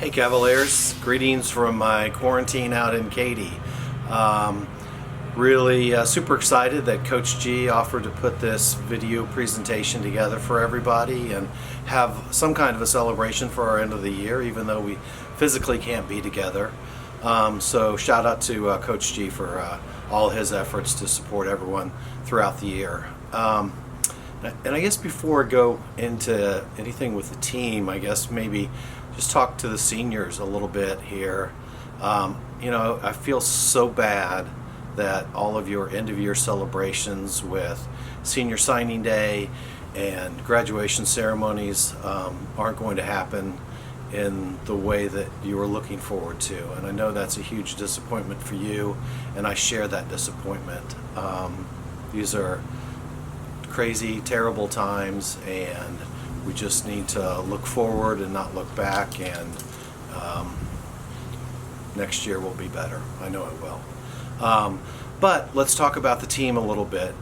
Hey Cavaliers, greetings from my quarantine out in Katy. Really super excited that Coach G offered to put this video presentation together for everybody and have some kind of a celebration for our end of the year, even though we physically can't be together. So shout out to Coach G for all his efforts to support everyone throughout the year. And I guess before I go into anything with the team, I guess maybe just talk to the seniors a little bit here. I feel so bad that all of your end of year celebrations with senior signing day and graduation ceremonies aren't going to happen in the way that you were looking forward to. And I know that's a huge disappointment for you, and I share that disappointment. These are crazy, terrible times, and we just need to look forward and not look back, and next year will be better. I know it will. But let's talk about the team a little bit.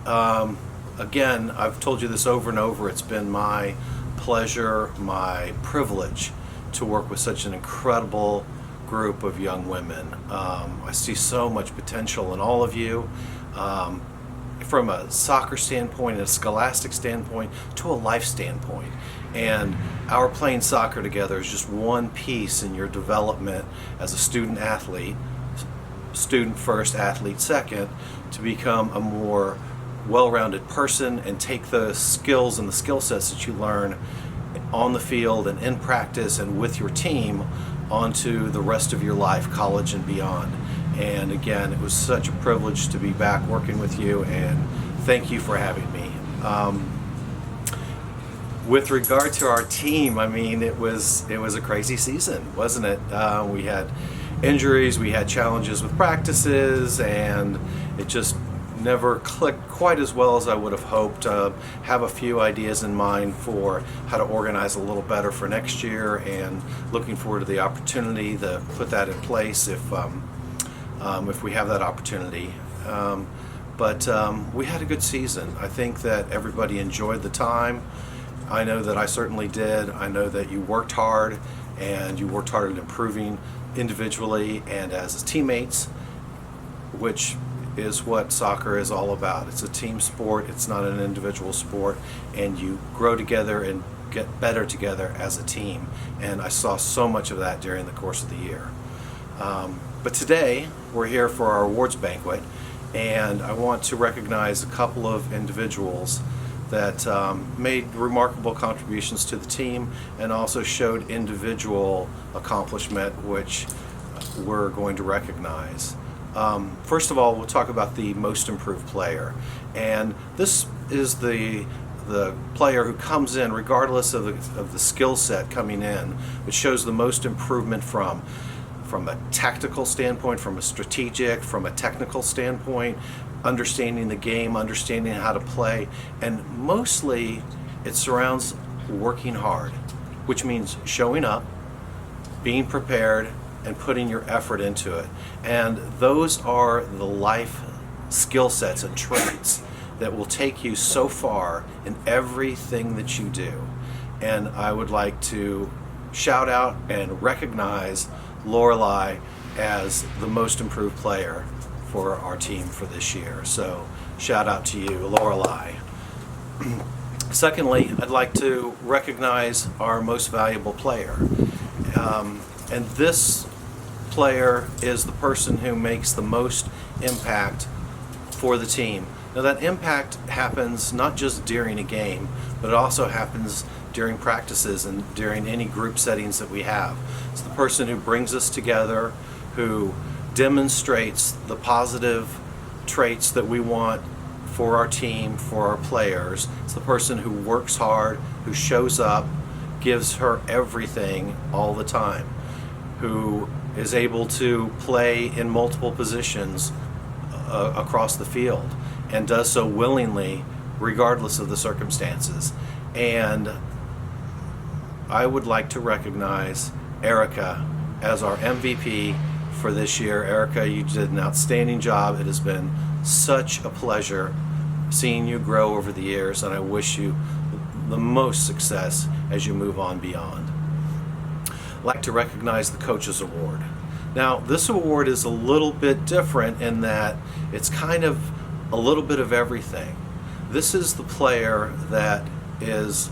Again, I've told you this over and over, it's been my pleasure, my privilege to work with such an incredible group of young women. I see so much potential in all of you. From a soccer standpoint, a scholastic standpoint, to a life standpoint. And our playing soccer together is just one piece in your development as a student athlete, student first, athlete second, to become a more well-rounded person and take the skills and the skill sets that you learn on the field and in practice and with your team onto the rest of your life, college and beyond. And again, it was such a privilege to be back working with you, and thank you for having me. With regard to our team, I mean, it was a crazy season, wasn't it? We had injuries, we had challenges with practices, and it just never clicked quite as well as I would have hoped. Have a few ideas in mind for how to organize a little better for next year, and looking forward to the opportunity to put that in place if we have that opportunity. But we had a good season. I think that everybody enjoyed the time. I know that I certainly did. I know that you worked hard, and you worked hard at improving individually and as teammates, which is what soccer is all about. It's a team sport, it's not an individual sport, and you grow together and get better together as a team. And I saw so much of that during the course of the year. But today, we're here for our awards banquet, and I want to recognize a couple of individuals that made remarkable contributions to the team and also showed individual accomplishment, which we're going to recognize. First of all, we'll talk about the most improved player. And this is the player who comes in regardless of the skill set coming in, which shows the most improvement from a tactical standpoint, from a strategic, from a technical standpoint, understanding the game, understanding how to play, and mostly it surrounds working hard, which means showing up, being prepared, and putting your effort into it. And those are the life skill sets and traits that will take you so far in everything that you do. And I would like to shout out and recognize Lorelei as the most improved player for our team for this year. So shout out to you, Lorelei. Secondly, I'd like to recognize our most valuable player. And this player is the person who makes the most impact for the team. Now that impact happens not just during a game, but it also happens during practices and during any group settings that we have. It's the person who brings us together, who demonstrates the positive traits that we want for our team, for our players. It's the person who works hard, who shows up, gives her everything all the time, who is able to play in multiple positions across the field, and does so willingly regardless of the circumstances. And I would like to recognize Erica as our MVP for this year. Erica, you did an outstanding job. It has been such a pleasure seeing you grow over the years, and I wish you the most success as you move on beyond. like to recognize the Coaches Award. Now, this award is a little bit different in that it's kind of a little bit of everything. This is the player that is,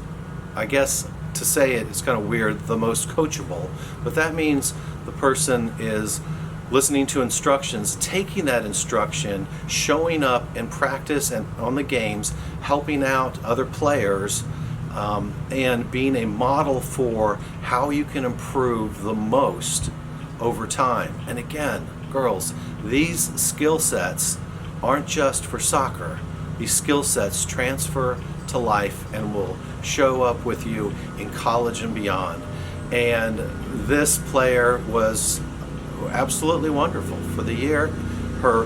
I guess to say it, it's kind of weird, the most coachable, but that means the person is listening to instructions, taking that instruction, showing up in practice and on the games, helping out other players, and being a model for how you can improve the most over time. And again, girls, these skill sets aren't just for soccer. These skill sets transfer to life and will show up with you in college and beyond. And this player was absolutely wonderful for the year. Her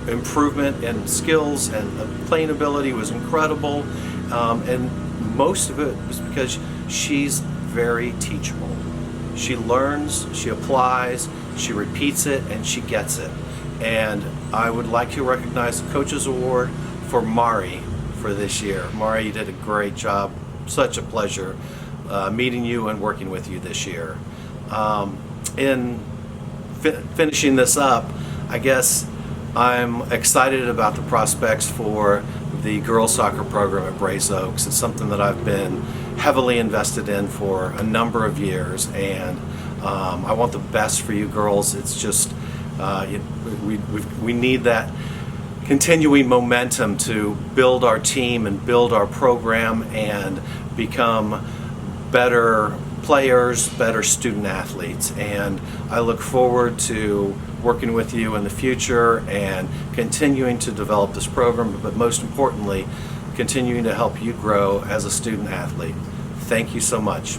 improvement in skills and playing ability was incredible, and most of it was because she's very teachable. She learns, she applies, she repeats it, and she gets it. And I would like to recognize the Coaches Award for Mari for this year. Mari, you did a great job. Such a pleasure meeting you and working with you this year. In finishing this up, I guess I'm excited about the prospects for the girls soccer program at Brace Oaks. It's something that I've been heavily invested in for a number of years, and I want the best for you girls. It's just we need that continuing momentum to build our team and build our program and become better players, better student athletes. And I look forward to working with you in the future and continuing to develop this program, but most importantly, continuing to help you grow as a student athlete. Thank you so much.